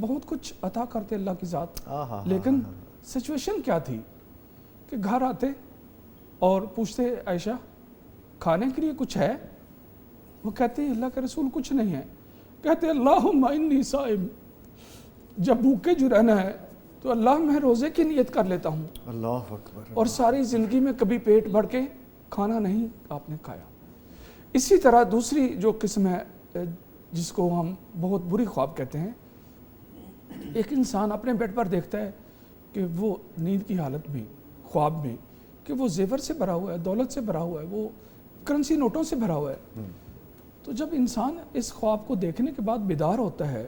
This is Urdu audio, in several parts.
بہت کچھ عطا کرتے اللہ کی ذات، لیکن سچویشن کیا تھی کہ گھر آتے اور پوچھتے عائشہ کھانے کے لیے کچھ ہے؟ وہ کہتے ہیں اللہ کے رسول کچھ نہیں ہے. کہتے اللہم انی صائم، جب بھوکے جو رہنا ہے تو اللہ میں روزے کی نیت کر لیتا ہوں. اللہ اکبر. اور ساری زندگی میں کبھی پیٹ بھر کے کھانا نہیں آپ نے کھایا. اسی طرح دوسری جو قسم ہے جس کو ہم بہت بری خواب کہتے ہیں، ایک انسان اپنے بیڈ پر دیکھتا ہے کہ وہ نیند کی حالت میں خواب میں کہ وہ زیور سے بھرا ہوا ہے، دولت سے بھرا ہوا ہے، وہ کرنسی نوٹوں سے بھرا ہوا ہے. تو جب انسان اس خواب کو دیکھنے کے بعد بیدار ہوتا ہے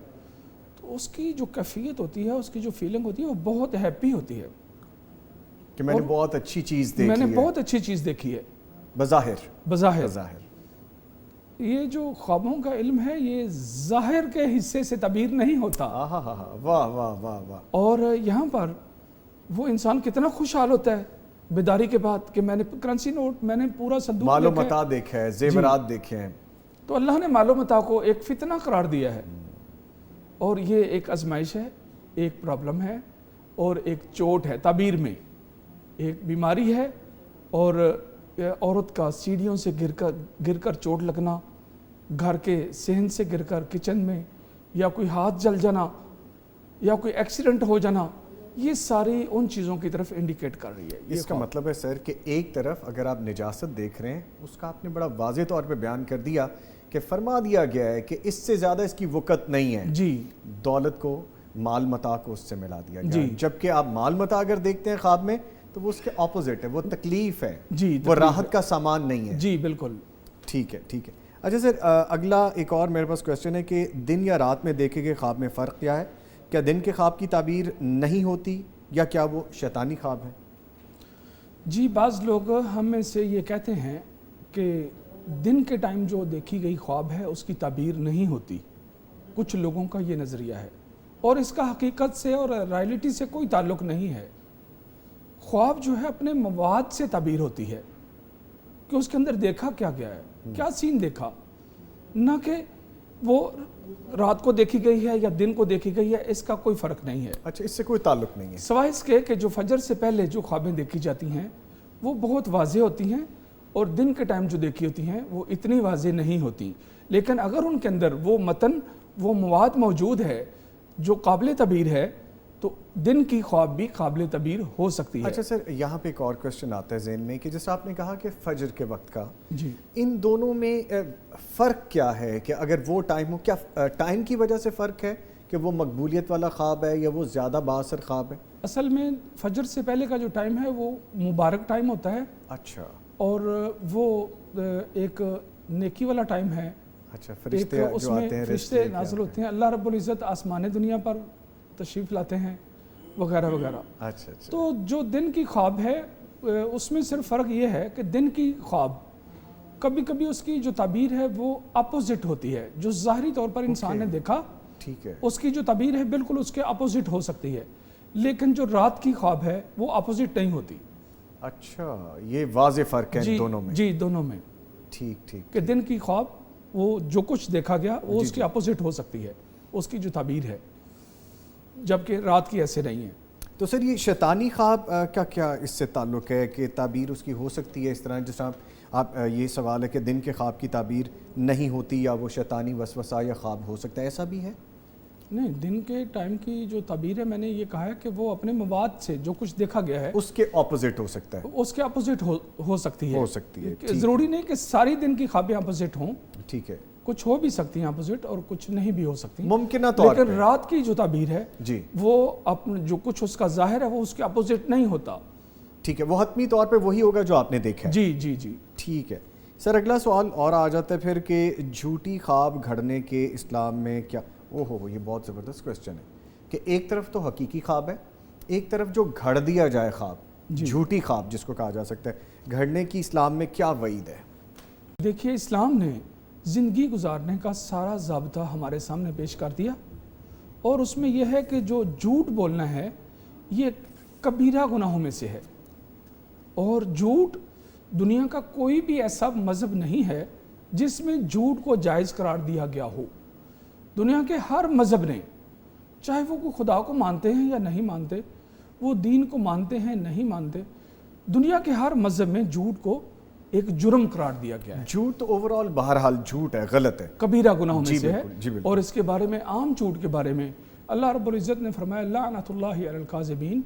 تو اس کی جو کیفیت ہوتی ہے، اس کی جو فیلنگ ہوتی ہے وہ بہت ہیپی ہوتی ہے کہ میں نے بہت اچھی چیز دیکھی ہے، میں نے بہت اچھی چیز دیکھی ہے. بظاہر یہ جو خوابوں کا علم ہے یہ ظاہر کے حصے سے تعبیر نہیں ہوتا. واہ واہ واہ واہ. اور یہاں پر وہ انسان کتنا خوشحال ہوتا ہے بیداری کے بعد کہ میں نے کرنسی نوٹ، میں نے پورا صندوق مال و متاع دیکھا ہے، زیورات دیکھے ہیں. تو اللہ نے مال و متاع کو ایک فتنہ قرار دیا ہے، اور یہ ایک آزمائش ہے، ایک پرابلم ہے، اور ایک چوٹ ہے. تعبیر میں ایک بیماری ہے، اور عورت کا سیڑھیوں سے گر کر چوٹ لگنا، گھر کے صحن سے گر کر کچن میں، یا کوئی ہاتھ جل جانا، یا کوئی ایکسیڈنٹ ہو جانا، یہ ساری ان چیزوں کی طرف انڈیکیٹ کر رہی ہے. اس کا مطلب ہے سر کہ ایک طرف اگر آپ نجاست دیکھ رہے ہیں، اس کا آپ نے بڑا واضح طور پہ بیان کر دیا کہ فرما دیا گیا ہے کہ اس سے زیادہ اس کی وقت نہیں ہے. جی. دولت کو، مال متاع کو اس سے ملا دیا گیا. جبکہ آپ مال متاع اگر دیکھتے ہیں خواب میں تو وہ اس کے اپوزٹ ہے، وہ تکلیف ہے، وہ راحت کا سامان نہیں ہے. جی بالکل. ٹھیک ہے. اچھا سر، اگلا ایک اور میرے پاس کویسچن ہے کہ دن یا رات میں دیکھے گئے خواب میں فرق کیا ہے؟ کیا دن کے خواب کی تعبیر نہیں ہوتی، یا کیا وہ شیطانی خواب ہے؟ جی بعض لوگ ہم میں سے یہ کہتے ہیں کہ دن کے ٹائم جو دیکھی گئی خواب ہے اس کی تعبیر نہیں ہوتی. کچھ لوگوں کا یہ نظریہ ہے، اور اس کا حقیقت سے اور ریئلٹی سے کوئی تعلق نہیں ہے. خواب جو ہے اپنے مواد سے تعبیر ہوتی ہے کہ اس کے اندر دیکھا کیا گیا ہے، کیا سین دیکھا، نہ کہ وہ رات کو دیکھی گئی ہے یا دن کو دیکھی گئی ہے. اس کا کوئی فرق نہیں ہے. اچھا، اس سے کوئی تعلق نہیں ہے، سوائے اس کے کہ جو فجر سے پہلے جو خوابیں دیکھی جاتی ہیں وہ بہت واضح ہوتی ہیں، اور دن کے ٹائم جو دیکھی ہوتی ہیں وہ اتنی واضح نہیں ہوتی. لیکن اگر ان کے اندر وہ متن، وہ مواد موجود ہے جو قابل تعبیر ہے تو دن کی خواب بھی قابل تعبیر ہو سکتی ہے. اچھا سر، یہاں پہ ایک اور کویسچن آتا ہے ذہن میں کہ جیسا آپ نے کہا کہ فجر کے وقت کا، جی ان دونوں میں فرق کیا ہے؟ کہ اگر وہ ٹائم ہو، کیا ٹائم کی وجہ سے فرق ہے کہ وہ مقبولیت والا خواب ہے یا وہ زیادہ باثر خواب ہے؟ اصل میں فجر سے پہلے کا جو ٹائم ہے وہ مبارک ٹائم ہوتا ہے. اچھا. اور وہ ایک نیکی والا ٹائم ہے. اچھا، فرشتے جو آتے ہیں، فرشتے نازل ہوتے ہیں، اللہ رب العزت آسمان دنیا پر تشریف لاتے ہیں وغیرہ وغیرہ. اچھا. تو جو دن کی خواب ہے اس میں صرف فرق یہ ہے کہ دن کی خواب کبھی کبھی اس کی جو تعبیر ہے وہ اپوزٹ ہوتی ہے. جو ظاہری طور پر انسان نے دیکھا، ٹھیک ہے، اس کی جو تعبیر ہے بالکل اس کے اپوزٹ ہو سکتی ہے. لیکن جو رات کی خواب ہے وہ اپوزٹ نہیں ہوتی. اچھا، یہ واضح فرق ہے دونوں میں. جی دونوں میں. ٹھیک. کہ دن کی خواب وہ جو کچھ دیکھا گیا وہ اس کی اپوزٹ ہو سکتی ہے، اس کی جو تعبیر ہے، جبکہ رات کی ایسے نہیں ہے. تو سر یہ شیطانی خواب کا کیا اس سے تعلق ہے کہ تعبیر اس کی ہو سکتی ہے اس طرح؟ جس طرح آپ یہ سوال ہے کہ دن کے خواب کی تعبیر نہیں ہوتی یا وہ شیطانی وسوسہ یا خواب ہو سکتا ہے، ایسا بھی ہے؟ نہیں، دن کے ٹائم کی جو تعبیر ہے میں نے یہ کہا ہے کہ وہ اپنے مواد سے جو کچھ دیکھا گیا ہے اس کے اپوزٹ ہو سکتا ہے. اس کے اپوزٹ ہو سکتی ہے. ضروری نہیں کہ ساری دن کی خوابیں اپوزٹ ہوں. ٹھیک ہے. کچھ ہو بھی سکتی ہیں اپوزٹ اور کچھ نہیں بھی ہو سکتی ممکنہ طور پر. لیکن رات کی جو تعبیر ہے جی وہ جو کچھ اس کا ظاہر ہے وہ اس کے اپوزٹ نہیں ہوتا. ٹھیک ہے، وہ حتمی طور پہ وہی ہوگا جو آپ نے دیکھا ہے. جی. ٹھیک ہے سر، اگلا سوال اور آ جاتا ہے پھر کہ جھوٹی خواب گھڑنے کے اسلام میں کیا؟ یہ بہت زبردست کویسچن ہے کہ ایک طرف تو حقیقی خواب ہے، ایک طرف جو گھڑ دیا جائے خواب، جھوٹی خواب جس کو کہا جا سکتا ہے، گھڑنے کی اسلام میں کیا وعید ہے؟ دیکھیے، اسلام نے زندگی گزارنے کا سارا ضابطہ ہمارے سامنے پیش کر دیا، اور اس میں یہ ہے کہ جو جھوٹ بولنا ہے یہ کبیرہ گناہوں میں سے ہے. اور جھوٹ، دنیا کا کوئی بھی ایسا مذہب نہیں ہے جس میں جھوٹ کو جائز قرار دیا گیا ہو. دنیا کے ہر مذہب نے، چاہے وہ کوئی خدا کو مانتے ہیں یا نہیں مانتے، وہ دین کو مانتے ہیں نہیں مانتے، دنیا کے ہر مذہب میں جھوٹ کو ایک جرم قرار دیا گیا ہے۔ جھوٹ تو اوورال بہرحال جھوٹ ہے، غلط ہے، کبیرہ گناہوں میں سے ہے۔ جی بالکل۔ اور اس کے بارے میں، عام جھوٹ کے بارے میں اللہ رب العزت نے فرمایا لعنت اللہ علی الکاذبین،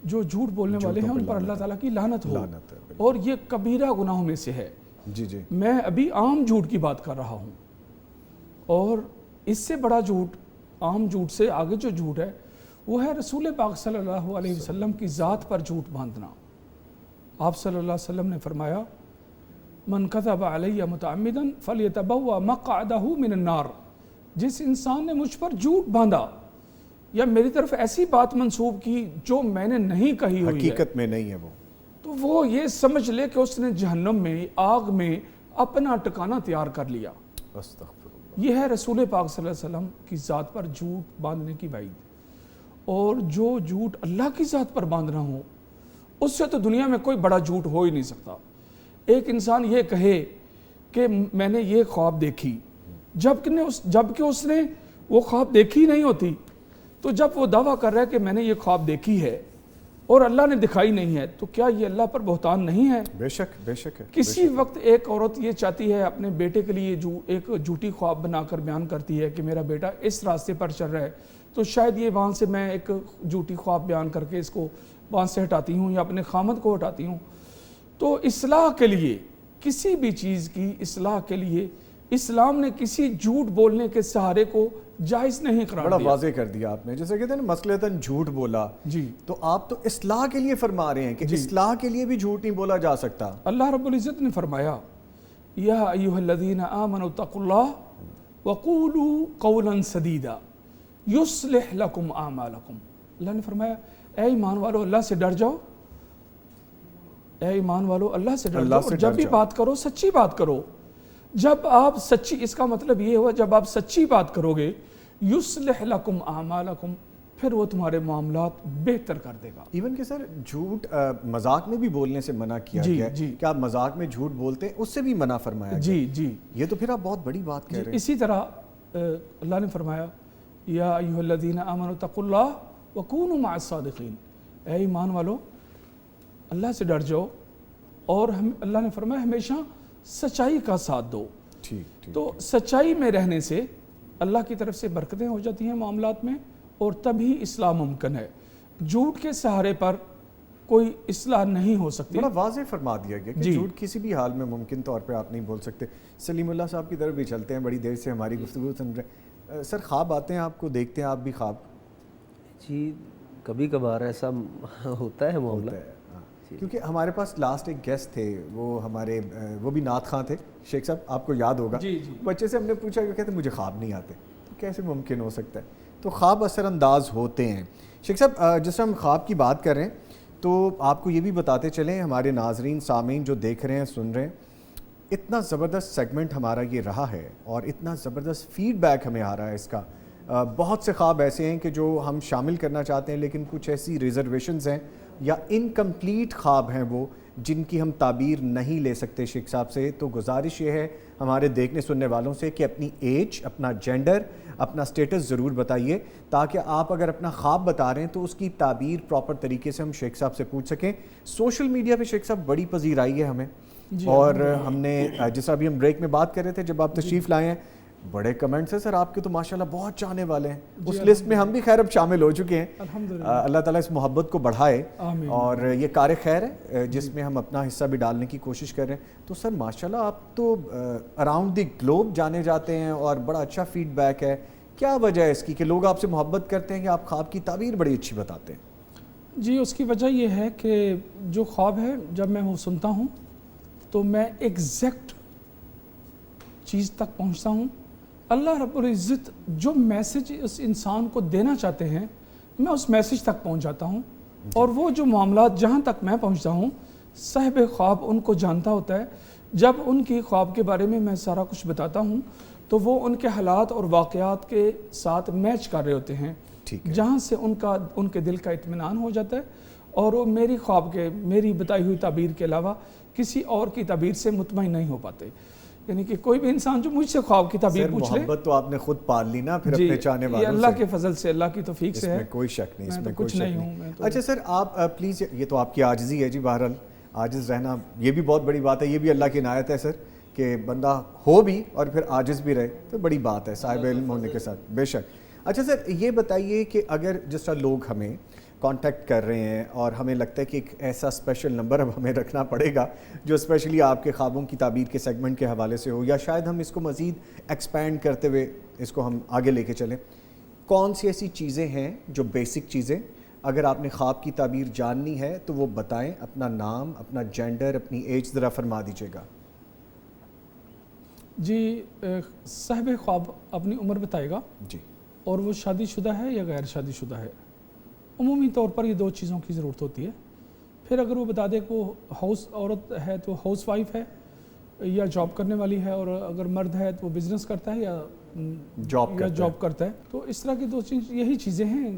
جو جھوٹ بولنے والے ہیں ان پر اللہ تعالیٰ کی لعنت ہو، اور یہ کبیرہ گناہوں میں سے ہے۔ جی جی، میں ابھی عام جھوٹ کی بات کر رہا ہوں، اور اس سے بڑا جھوٹ، عام جھوٹ سے آگے جو جھوٹ ہے وہ ہے رسول پاک صلی اللہ علیہ وسلم کی ذات پر جھوٹ باندھنا۔ آپ صلی اللہ علیہ وسلم نے فرمایا من کذب علی متعمدا فلیتبوأ مقعدہ من النار، جس انسان نے مجھ پر جھوٹ باندھا یا میری طرف ایسی بات منسوب کی جو میں نے نہیں کہی ہوئی ہے، حقیقت میں نہیں ہے وہ، تو وہ یہ سمجھ لے کہ اس نے جہنم میں، آگ میں اپنا ٹکانہ تیار کر لیا۔ استغفر اللہ۔ یہ ہے رسول پاک صلی اللہ علیہ وسلم کی ذات پر جھوٹ باندھنے کی وعید۔ اور جو جھوٹ اللہ کی ذات پر باندھنا ہو، اس سے تو دنیا میں کوئی بڑا جھوٹ ہو ہی نہیں سکتا۔ ایک انسان یہ کہے کہ میں نے یہ خواب دیکھی، جبکہ اس نے وہ خواب دیکھی نہیں ہوتی، تو جب وہ دعویٰ کر رہا ہے کہ میں نے یہ خواب دیکھی ہے اور اللہ نے دکھائی نہیں ہے، تو کیا یہ اللہ پر بہتان نہیں ہے؟ بے شک بے شک ہے۔ کسی وقت ایک عورت یہ چاہتی ہے اپنے بیٹے کے لیے ایک جھوٹی خواب بنا کر بیان کرتی ہے کہ میرا بیٹا اس راستے پر چل رہا ہے، تو شاید یہ وہاں سے میں ایک جھوٹی خواب بیان کر کے اس کو وہاں سے ہٹاتی ہوں یا اپنے خامد کو ہٹاتی ہوں۔ تو اصلاح کے لیے، کسی بھی چیز کی اصلاح کے لیے اسلام نے کسی جھوٹ بولنے کے سہارے کو جائز نہیں قرار بڑا دیا۔ واضح کر دیا آپ نے، جیسے کہتے ہیں نا مسلطاً جھوٹ بولا، جی، تو آپ تو اصلاح کے لیے فرما رہے ہیں کہ اصلاح کے لیے بھی جھوٹ نہیں بولا جا سکتا۔ اللہ رب العزت نے فرمایا یا ایھا الذین آمنوا اتقوا اللہ وقولوا قولا سدیدا یصلح لکم اعمالکم۔ اللہ نے فرمایا اے ایمان والو اللہ سے ڈر جاؤ، اے ایمان والو اللہ سے ڈر جاؤ، اور جب بھی بات کرو سچی بات کرو۔ جب آپ سچی، اس کا مطلب یہ ہوا جب آپ سچی بات کرو گے یصلح لکم اعمالکم، پھر وہ تمہارے معاملات بہتر کر دے گا۔ ایون کہ سر جھوٹ مذاق میں بھی بولنے سے منع کیا گیا ہے کہ آپ مذاق میں جھوٹ بولتے ہیں، اس سے بھی منع فرمایا گیا۔ جی جی، یہ تو پھر آپ بہت بڑی بات کہہ رہے ہیں۔ اسی طرح اللہ نے فرمایا یا ایھا الذین آمنوا اتقوا اللہ وکونوا مع الصادقین، اے ایمان والو اللہ سے ڈر جاؤ، اور اللہ نے فرمایا ہمیشہ سچائی کا ساتھ دو۔ ٹھیک، تو سچائی میں رہنے سے اللہ کی طرف سے برکتیں ہو جاتی ہیں معاملات میں، اور تبھی اصلاح ممکن ہے۔ جھوٹ کے سہارے پر کوئی اصلاح نہیں ہو سکتی۔ بڑا واضح فرما دیا گیا کہ جھوٹ کسی بھی حال میں ممکن طور پہ آپ نہیں بول سکتے۔ سلیم اللہ صاحب کی طرف بھی چلتے ہیں، بڑی دیر سے ہماری گفتگو سن رہے ہیں۔ سر خواب آتے ہیں آپ کو، دیکھتے ہیں آپ بھی خواب؟ جی کبھی کبھار ایسا ہوتا ہے معاملہ، کیونکہ ہمارے پاس لاسٹ ایک گیسٹ تھے، وہ ہمارے وہ بھی نعت خواں تھے، شیخ صاحب آپ کو یاد ہوگا۔ بچے سے ہم نے پوچھا کہ کہتے مجھے خواب نہیں آتے، تو کیسے ممکن ہو سکتا ہے؟ تو خواب اثر انداز ہوتے ہیں۔ شیخ صاحب جس ہم خواب کی بات کر رہے ہیں تو آپ کو یہ بھی بتاتے چلیں، ہمارے ناظرین سامعین جو دیکھ رہے ہیں سن رہے ہیں، اتنا زبردست سیگمنٹ ہمارا یہ رہا ہے اور اتنا زبردست فیڈ بیک ہمیں آ رہا ہے اس کا۔ بہت سے خواب ایسے ہیں کہ جو ہم شامل کرنا چاہتے ہیں، لیکن کچھ ایسی ریزرویشنز ہیں یا انکمپلیٹ خواب ہیں وہ، جن کی ہم تعبیر نہیں لے سکتے شیخ صاحب سے۔ تو گزارش یہ ہے ہمارے دیکھنے سننے والوں سے کہ اپنی ایج، اپنا جینڈر، اپنا سٹیٹس ضرور بتائیے، تاکہ آپ اگر اپنا خواب بتا رہے ہیں تو اس کی تعبیر پراپر طریقے سے ہم شیخ صاحب سے پوچھ سکیں۔ سوشل میڈیا پہ شیخ صاحب بڑی پذیرائی ہے ہمیں، اور ہم نے جس طرح ابھی ہم بریک میں بات کر رہے تھے، جب آپ تشریف لائے ہیں بڑے کمنٹس ہیں سر آپ کے، تو ماشاءاللہ بہت چاہنے والے ہیں، اس لسٹ میں ہم بھی خیر اب شامل ہو چکے ہیں۔ اللہ تعالیٰ اس محبت کو بڑھائے، اور یہ کار خیر ہے جس میں ہم اپنا حصہ بھی ڈالنے کی کوشش کر رہے ہیں۔ تو سر ماشاءاللہ آپ تو اراؤنڈ دی گلوب جانے جاتے ہیں اور بڑا اچھا فیڈ بیک ہے، کیا وجہ ہے اس کی کہ لوگ آپ سے محبت کرتے ہیں کہ آپ خواب کی تعبیر بڑی اچھی بتاتے ہیں؟ جی اس کی وجہ یہ ہے کہ جو خواب ہے جب میں وہ سنتا ہوں تو میں ایگزیکٹ چیز تک پہنچتا ہوں۔ اللہ رب العزت جو میسج اس انسان کو دینا چاہتے ہیں میں اس میسج تک پہنچ جاتا ہوں، اور وہ جو معاملات جہاں تک میں پہنچتا ہوں صاحب خواب ان کو جانتا ہوتا ہے۔ جب ان کی خواب کے بارے میں میں سارا کچھ بتاتا ہوں تو وہ ان کے حالات اور واقعات کے ساتھ میچ کر رہے ہوتے ہیں، جہاں سے ان کے دل کا اطمینان ہو جاتا ہے، اور وہ میری خواب کے، میری بتائی ہوئی تعبیر کے علاوہ کسی اور کی تعبیر سے مطمئن نہیں ہو پاتے۔ یعنی کہ کوئی بھی انسان جو مجھ سے خواب کی تعبیر پوچھ لے، محبت تو آپ نے خود پال لی نا پھر جی اپنے چاہنے یہ والوں سے، اللہ کے فضل سے، اللہ کی توفیق سے اس ہے، میں کوئی شک نہیں، اس میں میں تو کوئی کچھ شک نہیں ہوں، نہیں۔ میں تو اچھا سر آپ پلیز، یہ تو آپ کی عاجزی ہے جی، بہرحال عاجز رہنا یہ بھی بہت بڑی بات ہے، یہ بھی اللہ کی عنایت ہے سر کہ بندہ ہو بھی اور پھر عاجز بھی رہے، تو بڑی بات ہے صاحب علم ہونے کے ساتھ، بے شک۔ اچھا سر یہ بتائیے کہ اگر جس طرح لوگ ہمیں کانٹیکٹ کر رہے ہیں اور ہمیں لگتا ہے کہ ایک ایسا اسپیشل نمبر اب ہمیں رکھنا پڑے گا جو اسپیشلی آپ کے خوابوں کی تعبیر کے سیگمنٹ کے حوالے سے ہو، یا شاید ہم اس کو مزید ایکسپینڈ کرتے ہوئے اس کو ہم آگے لے کے چلیں، کون سی ایسی چیزیں ہیں جو بیسک چیزیں اگر آپ نے خواب کی تعبیر جاننی ہے تو وہ بتائیں، اپنا نام، اپنا جینڈر، اپنی ایج ذرا فرما دیجیے گا۔ جی صاحب خواب اپنی عمر بتائے گا جی، اور وہ شادی شدہ ہے یا غیر شادی شدہ ہے۔ عمومی طور پر یہ 2 چیزوں کی ضرورت ہوتی ہے۔ پھر اگر وہ بتا دے کہ وہ ہاؤس عورت ہے تو ہاؤس وائف ہے یا جاب کرنے والی ہے، اور اگر مرد ہے تو وہ بزنس کرتا ہے یا جاب کرتا ہے، تو اس طرح کی 2 چیز یہی چیزیں ہیں،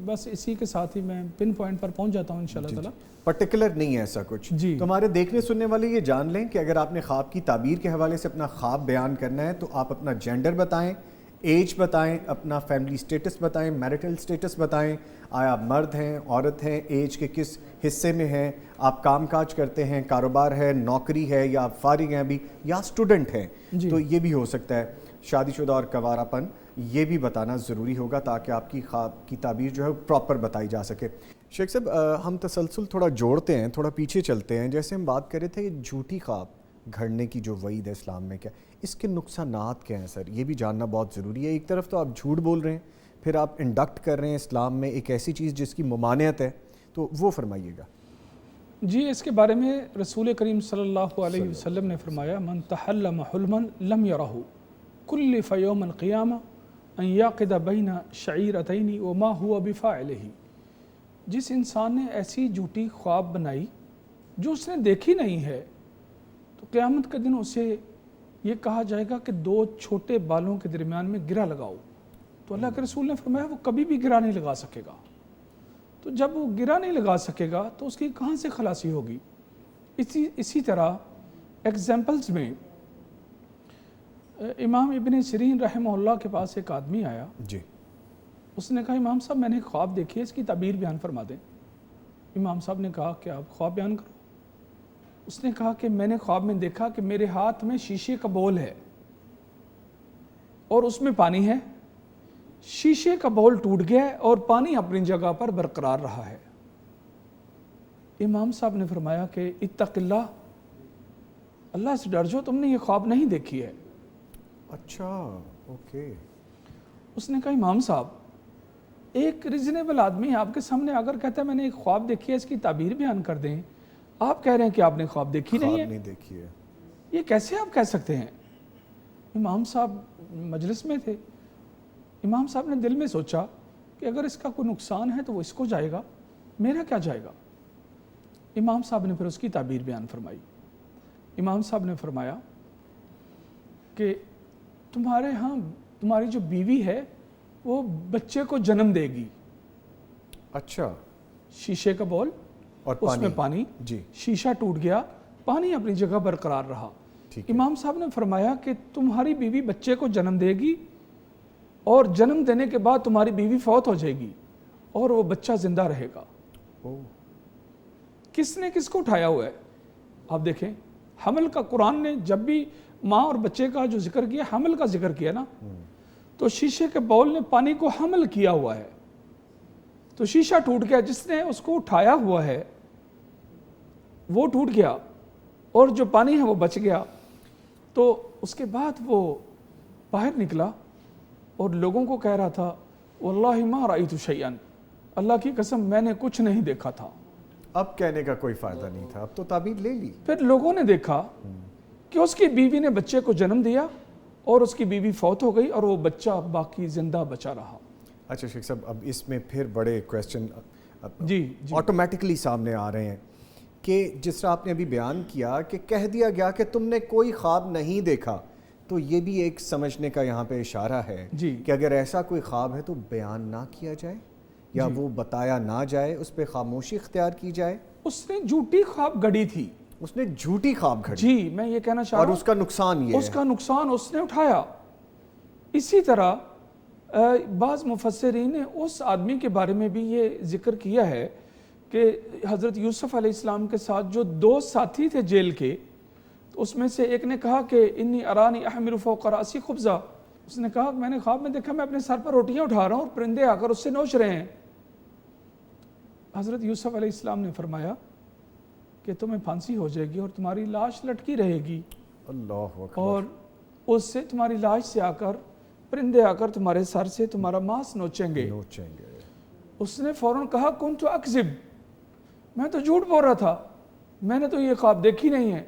بس اسی کے ساتھ ہی میں پن پوائنٹ پر پہنچ جاتا ہوں انشاءاللہ تعالی۔ پرٹیکولر نہیں ہے ایسا کچھ جی تو ہمارے دیکھنے سننے والے یہ جان لیں کہ اگر آپ نے خواب کی تعبیر کے حوالے سے اپنا خواب بیان کرنا ہے تو آپ اپنا جینڈر بتائیں، ایج بتائیں، اپنا فیملی سٹیٹس بتائیں، میرٹل سٹیٹس بتائیں، آیا مرد ہیں، عورت ہیں، ایج کے کس حصے میں ہیں، آپ کام کاج کرتے ہیں، کاروبار ہے، نوکری ہے، یا آپ فارغ ہیں ابھی، یا اسٹوڈنٹ ہیں، تو یہ بھی ہو سکتا ہے، شادی شدہ اور کنوارا پن یہ بھی بتانا ضروری ہوگا تاکہ آپ کی خواب کی تعبیر جو ہے پراپر بتائی جا سکے۔ شیخ صاحب ہم تسلسل تھوڑا جوڑتے ہیں، تھوڑا پیچھے چلتے ہیں، جیسے ہم بات کر رہے تھے جھوٹی خواب گھڑنے کی جو وعید ہے اسلام میں، کیا اس کے نقصانات کیا ہیں سر؟ یہ بھی جاننا بہت ضروری ہے۔ ایک طرف تو آپ جھوٹ بول رہے ہیں، پھر آپ انڈکٹ کر رہے ہیں اسلام میں ایک ایسی چیز جس کی ممانعت ہے، تو وہ فرمائیے گا۔ جی اس کے بارے میں رسول کریم صلی اللہ علیہ وسلم نے فرمایا، من تحلم حلما لم یرہ کلف یوم القیامہ ان یعقد بین شعیرتین وما ہوا بفاعلہ۔ جس انسان نے ایسی جھوٹی خواب بنائی جو اس نے دیکھی نہیں ہے، تو قیامت کے دن اسے یہ کہا جائے گا کہ 2 چھوٹے بالوں کے درمیان میں گرہ لگاؤ، تو اللہ کے رسول نے فرمایا وہ کبھی بھی گرہ نہیں لگا سکے گا۔ تو جب وہ گرہ نہیں لگا سکے گا تو اس کی کہاں سے خلاصی ہوگی؟ اسی طرح ایگزامپلز میں امام ابن سیرین رحمہ اللہ کے پاس ایک آدمی آیا، جی، اس نے کہا امام صاحب میں نے خواب دیکھی ہے، اس کی تعبیر بیان فرما دیں۔ امام صاحب نے کہا کہ آپ خواب بیان کرو۔ اس نے کہا کہ میں نے خواب میں دیکھا کہ میرے ہاتھ میں شیشے کا بول ہے اور اس میں پانی ہے، شیشے کا بول ٹوٹ گیا ہے اور پانی اپنی جگہ پر برقرار رہا ہے۔ امام صاحب نے فرمایا کہ اتق اللہ، اللہ سے ڈر جو، تم نے یہ خواب نہیں دیکھی ہے۔ اچھا، اوکے۔ اس نے کہا امام صاحب ایک ریزنیبل آدمی آپ کے سامنے اگر کہتا ہے میں نے ایک خواب دیکھی ہے، اس کی تعبیر بیان کر دیں، آپ کہہ رہے ہیں کہ آپ نے خواب دیکھی نہیں ہے، نہیں دیکھی ہے، یہ کیسے آپ کہہ سکتے ہیں؟ امام صاحب مجلس میں تھے، امام صاحب نے دل میں سوچا کہ اگر اس کا کوئی نقصان ہے تو وہ اس کو جائے گا، میرا کیا جائے گا؟ امام صاحب نے پھر اس کی تعبیر بیان فرمائی۔ امام صاحب نے فرمایا کہ تمہارے ہاں تمہاری جو بیوی ہے وہ بچے کو جنم دے گی۔ اچھا، شیشے کا بول اور اس میں پانی، جی، شیشہ ٹوٹ گیا، پانی اپنی جگہ برقرار رہا۔ امام صاحب نے فرمایا کہ تمہاری بیوی بچے کو جنم دے گی اور جنم دینے کے بعد تمہاری بیوی فوت ہو جائے گی اور وہ بچہ زندہ رہے گا۔ کس نے کس کو اٹھایا ہوا ہے؟ آپ دیکھیں حمل کا، قرآن نے جب بھی ماں اور بچے کا جو ذکر کیا، حمل کا ذکر کیا نا، تو شیشے کے باؤل نے پانی کو حمل کیا ہوا ہے، تو شیشہ ٹوٹ گیا، جس نے اس کو اٹھایا ہوا ہے وہ ٹوٹ گیا اور جو پانی ہے وہ بچ گیا۔ تو اس کے بعد وہ باہر نکلا اور لوگوں کو کہہ رہا تھا واللہ ما رأیت شیئا، اللہ کی قسم میں نے کچھ نہیں دیکھا تھا۔ اب کہنے کا کوئی فائدہ نہیں تھا، اب تو تعبیر لے لی۔ پھر لوگوں نے دیکھا کہ اس کی بیوی نے بچے کو جنم دیا اور اس کی بیوی فوت ہو گئی اور وہ بچہ باقی زندہ بچا رہا۔ اچھا شیخ صاحب، اب اس میں پھر بڑے کویسچن جی آٹومیٹکلی سامنے آ رہے ہیں کہ جس طرح آپ نے ابھی بیان کیا کہ کہہ دیا گیا کہ تم نے کوئی خواب نہیں دیکھا، تو یہ بھی ایک سمجھنے کا یہاں پہ اشارہ ہے کہ اگر ایسا کوئی خواب ہے تو بیان نہ کیا جائے یا وہ بتایا نہ جائے، اس پہ خاموشی اختیار کی جائے۔ اس نے جھوٹی خواب گڑی تھی، اس نے جھوٹی خواب گھڑی جی میں یہ کہنا چاہ اور رہا ہوں اس کا نقصان یہ اس کا نقصان اس نے اٹھایا. اسی طرح بعض مفسرین نے اس آدمی کے بارے میں بھی یہ ذکر کیا ہے کہ حضرت یوسف علیہ السلام کے ساتھ جو 2 ساتھی تھے جیل کے، تو اس میں سے ایک نے کہا کہ انی ارانی احمل فوق راسی خبزہ. اس نے کہا کہ میں نے خواب میں دیکھا میں اپنے سر پر روٹیاں اٹھا رہا ہوں اور پرندے آ کر اس سے نوچ رہے ہیں. حضرت یوسف علیہ السلام نے فرمایا کہ تمہیں پھانسی ہو جائے گی اور تمہاری لاش لٹکی رہے گی، اللہ اکبر. اور اس سے تمہاری لاش سے آ کر پرندے آ کر تمہارے سر سے تمہارا ماس نوچیں گے. اس نے فوراً کہا کنت اکذب، میں تو جھوٹ بول رہا تھا، میں نے تو یہ خواب دیکھی نہیں ہے.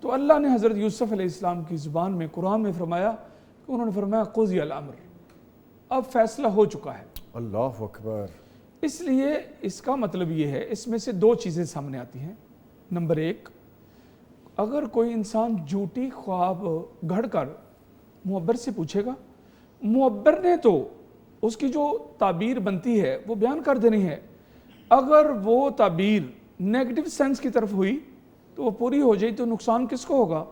تو اللہ نے حضرت یوسف علیہ السلام کی زبان میں قرآن میں فرمایا کہ انہوں نے فرمایا قضی الامر، اب فیصلہ ہو چکا ہے. اللہ اکبر. اس لیے اس کا مطلب یہ ہے، اس میں سے 2 چیزیں سامنے آتی ہیں. نمبر 1، اگر کوئی انسان جھوٹی خواب گھڑ کر معبر سے پوچھے گا، معبر نے تو اس کی جو تعبیر بنتی ہے وہ بیان کر دینی ہے. اگر وہ تعبیر نیگیٹو سینس کی طرف ہوئی تو وہ پوری ہو جائے تو نقصان کس کو ہوگا؟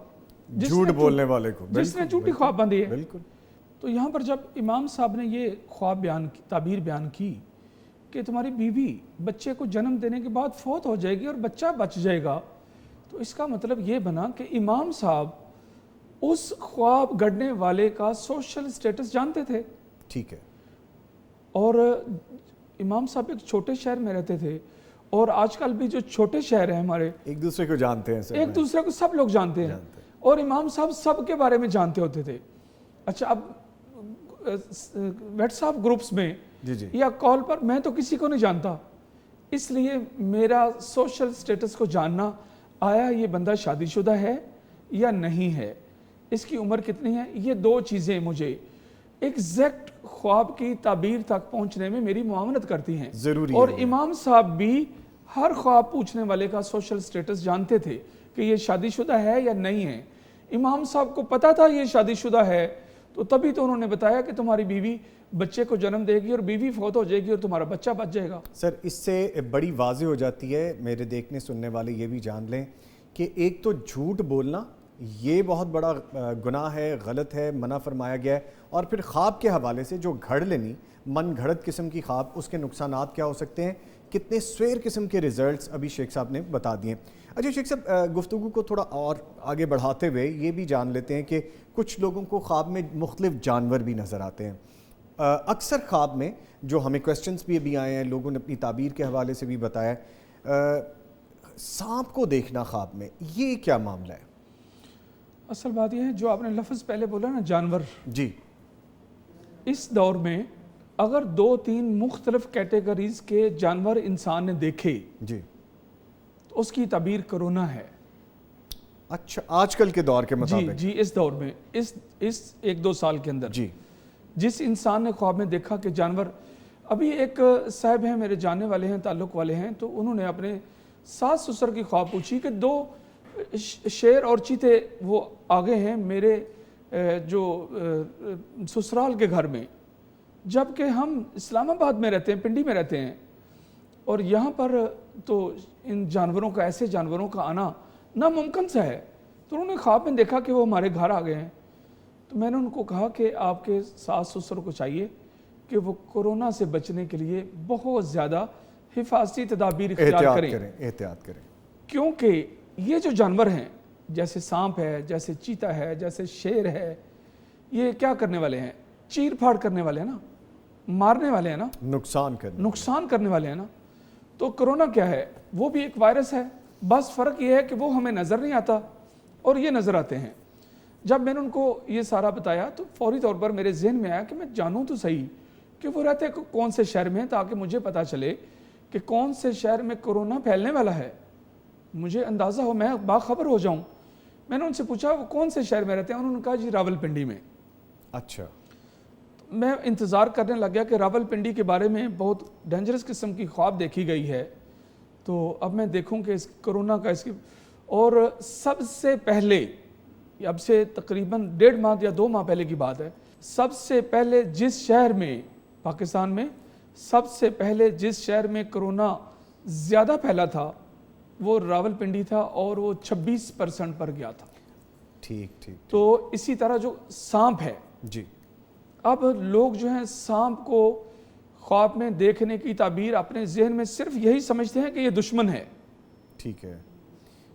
جھوٹ بولنے والے کو، جس نے جھوٹی خواب باندھی ہے. بالکل. تو یہاں پر جب امام صاحب نے یہ خواب بیان کی، تعبیر بیان کی کہ تمہاری بیوی بچے کو جنم دینے کے بعد فوت ہو جائے گی اور بچہ بچ جائے گا، تو اس کا مطلب یہ بنا کہ امام صاحب اس خواب گڑنے والے کا سوشل سٹیٹس جانتے تھے. ٹھیک ہے. اور امام صاحب ایک چھوٹے شہر میں رہتے تھے، اور آج کل بھی جو چھوٹے شہر ہیں ہمارے ایک دوسرے کو جانتے ہیں، ایک دوسرے کو سب لوگ جانتے ہیں، اور امام صاحب سب کے بارے میں جانتے ہوتے تھے. اچھا اب واٹس ایپ گروپس میں یا کال پر میں تو کسی کو نہیں جانتا، اس لیے میرا سوشل سٹیٹس کو جاننا، آیا یہ بندہ شادی شدہ ہے یا نہیں ہے، اس کی عمر کتنی ہے، یہ 2 چیزیں مجھے ایگزیکٹ خواب کی تعبیر تک پہنچنے میں میری معاونت کرتی ہیں. ضروری اور ہے. امام صاحب بھی ہر خواب پوچھنے والے کا سوشل سٹیٹس جانتے تھے کہ یہ شادی شدہ ہے یا نہیں ہے. امام صاحب کو پتا تھا یہ شادی شدہ ہے، تو تبھی تو انہوں نے بتایا کہ تمہاری بیوی بچے کو جنم دے گی اور بیوی فوت ہو جائے گی اور تمہارا بچہ بچ جائے گا. سر اس سے بڑی واضح ہو جاتی ہے، میرے دیکھنے سننے والے یہ بھی جان لیں کہ ایک تو جھوٹ بولنا یہ بہت بڑا گناہ ہے، غلط ہے، منع فرمایا گیا ہے، اور پھر خواب کے حوالے سے جو گھڑ لینی من گھڑت قسم کی خواب، اس کے نقصانات کیا ہو سکتے ہیں، کتنے سویر قسم کے ریزلٹس ابھی شیخ صاحب نے بتا دیے. اچھا شیخ صاحب، گفتگو کو تھوڑا اور آگے بڑھاتے ہوئے یہ بھی جان لیتے ہیں کہ کچھ لوگوں کو خواب میں مختلف جانور بھی نظر آتے ہیں. اکثر خواب میں جو ہمیں کویسچنز بھی ابھی آئے ہیں، لوگوں نے اپنی تعبیر کے حوالے سے بھی بتایا، سانپ کو دیکھنا خواب میں، یہ کیا معاملہ ہے؟ اصل بات یہ ہے جو آپ نے لفظ پہلے بولا نا جانور، جی اس دور میں اگر 2-3 مختلف کیٹیگریز کے جانور انسان نے دیکھے جی تو اس کی تعبیر کرونا ہے. اچھا آج کل کے دور کے مطابق؟ جی اس دور میں، اس 1-2 سال کے اندر جی جس انسان نے خواب میں دیکھا کہ جانور، ابھی ایک صاحب ہیں میرے جاننے والے ہیں، تعلق والے ہیں، تو انہوں نے اپنے ساس سسر کی خواب پوچھی کہ 2 شیر اور چیتے وہ آگے ہیں میرے جو سسرال کے گھر میں، جبکہ ہم اسلام آباد میں رہتے ہیں، پنڈی میں رہتے ہیں، اور یہاں پر تو ان جانوروں کا، ایسے جانوروں کا آنا ناممکن سا ہے. تو انہوں نے خواب میں دیکھا کہ وہ ہمارے گھر آ گئے ہیں. تو میں نے ان کو کہا کہ آپ کے ساس سسر کو چاہیے کہ وہ کورونا سے بچنے کے لیے بہت زیادہ حفاظتی تدابیر اختیار کریں، احتیاط کریں، کیونکہ یہ جو جانور ہیں جیسے سانپ ہے، جیسے چیتا ہے، جیسے شیر ہے، یہ کیا کرنے والے ہیں؟ چیر پھاڑ کرنے والے ہیں نا، مارنے والے ہیں نا، نقصان کرنے والے ہیں نا. تو کرونا کیا ہے؟ وہ بھی ایک وائرس ہے، بس فرق یہ ہے کہ وہ ہمیں نظر نہیں آتا اور یہ نظر آتے ہیں. جب میں نے ان کو یہ سارا بتایا تو فوری طور پر میرے ذہن میں آیا کہ میں جانوں تو صحیح کہ وہ رہتے کون سے شہر میں ہیں، تاکہ مجھے پتا چلے کہ کون سے شہر میں کرونا پھیلنے والا ہے، مجھے اندازہ ہو، میں باخبر ہو جاؤں. میں نے ان سے پوچھا وہ کون سے شہر میں رہتے ہیں، انہوں نے کہا جی راول پنڈی میں. اچھا. میں انتظار کرنے لگ گیا کہ راول پنڈی کے بارے میں بہت ڈینجرس قسم کی خواب دیکھی گئی ہے، تو اب میں دیکھوں کہ اس کرونا کا اس کی، اور سب سے پہلے، اب سے تقریباً 1.5 ماہ یا 2 ماہ پہلے کی بات ہے، سب سے پہلے جس شہر میں، پاکستان میں سب سے پہلے جس شہر میں کرونا زیادہ پھیلا تھا وہ راولپنڈی تھا اور وہ 26% پر گیا تھا. ٹھیک ٹھیک. تو اسی طرح جو سانپ ہے, جی اب لوگ جو ہیں سانپ کو خواب میں دیکھنے کی تعبیر اپنے ذہن میں صرف یہی سمجھتے ہیں کہ یہ دشمن ہے. ٹھیک ہے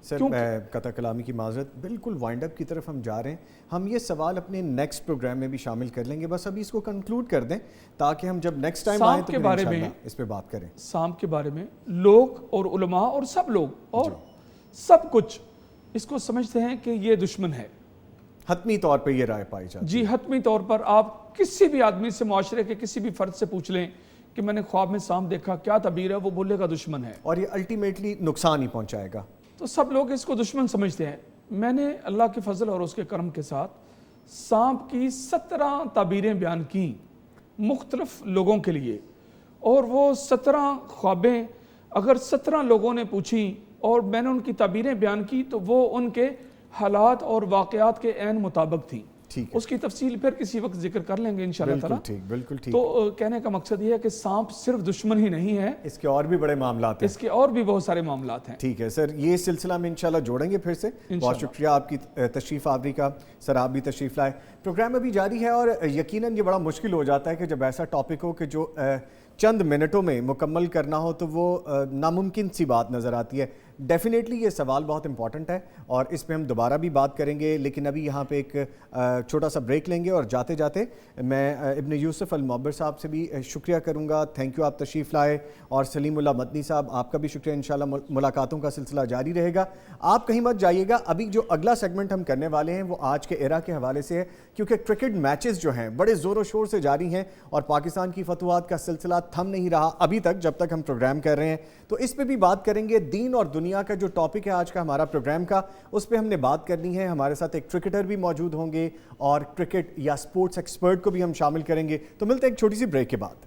سر, میں قطع کلامی کی معذرت, بالکل وائنڈ اپ کی طرف ہم جا رہے ہیں. ہم یہ سوال اپنے نیکسٹ پروگرام میں بھی شامل کر لیں گے, بس ابھی اس کو کنکلوڈ کر دیں تاکہ ہم جب نیکسٹ ٹائم آئیں تو پھر انشاءاللہ اس پہ بات کریں. سانپ کے بارے میں لوگ اور علماء اور سب لوگ اور سب کچھ اس کو سمجھتے ہیں کہ یہ دشمن ہے. حتمی طور پہ یہ رائے پائی جاتی ہے. جی حتمی طور پر آپ کسی بھی آدمی سے, معاشرے کے کسی بھی فرد سے پوچھ لیں کہ میں نے خواب میں سانپ دیکھا, کیا تعبیر ہے, وہ بولے گا دشمن ہے, اور یہ الٹیمیٹلی نقصان ہی پہنچائے گا. تو سب لوگ اس کو دشمن سمجھتے ہیں. میں نے اللہ کے فضل اور اس کے کرم کے ساتھ سانپ کی 17 تعبیریں بیان کی مختلف لوگوں کے لیے, اور وہ 17 خوابیں اگر 17 لوگوں نے پوچھی اور میں نے ان کی تعبیریں بیان کی تو وہ ان کے حالات اور واقعات کے عین مطابق تھیں. اس کی تفصیل پھر کسی وقت ذکر کر لیں گے انشاءاللہ تعالی. بالکل ٹھیک. تو کہنے کا مقصد یہ ہے کہ سانپ صرف دشمن ہی نہیں ہے, اس کے اور بھی بڑے معاملات ہیں, اس کے اور بھی بہت سارے معاملات ہیں. ٹھیک ہے سر, یہ سلسلہ میں انشاءاللہ جوڑیں گے پھر سے. بہت شکریہ آپ کی تشریف آوری کا. سر آپ بھی تشریف لائے. پروگرام ابھی جاری ہے اور یقیناً یہ بڑا مشکل ہو جاتا ہے کہ جب ایسا ٹاپک ہو کہ جو چند منٹوں میں مکمل کرنا ہو تو وہ ناممکن سی بات نظر آتی ہے. ڈیفینیٹلی یہ سوال بہت امپورٹنٹ ہے اور اس پہ ہم دوبارہ بھی بات کریں گے, لیکن ابھی یہاں پہ ایک چھوٹا سا بریک لیں گے. اور جاتے جاتے میں ابن یوسف المعبر صاحب سے بھی شکریہ کروں گا. تھینک یو, آپ تشریف لائے. اور سلیم اللہ مدنی صاحب, آپ کا بھی شکریہ. انشاءاللہ ملاقاتوں کا سلسلہ جاری رہے گا, آپ کہیں مت جائیے گا. ابھی جو اگلا سیگمنٹ ہم کرنے والے ہیں وہ آج کے ایرا کے حوالے سے ہے, کیونکہ کرکٹ میچز جو ہیں بڑے زور و شور سے جاری ہیں اور پاکستان کی فتوحات کا سلسلہ تھم نہیں رہا ابھی تک جب تک ہم پروگرام کر رہے ہیں. تو اس پہ بھی بات کریں گے. دین اور دنیا کا جو ٹاپک ہے آج کا ہمارا پروگرام کا, اس پہ ہم نے بات کرنی ہے. ہمارے ساتھ ایک کرکٹر بھی موجود ہوں گے اور کرکٹ یا سپورٹس ایکسپرٹ کو بھی ہم شامل کریں گے. تو ملتے ہیں ایک چھوٹی سی بریک کے بعد.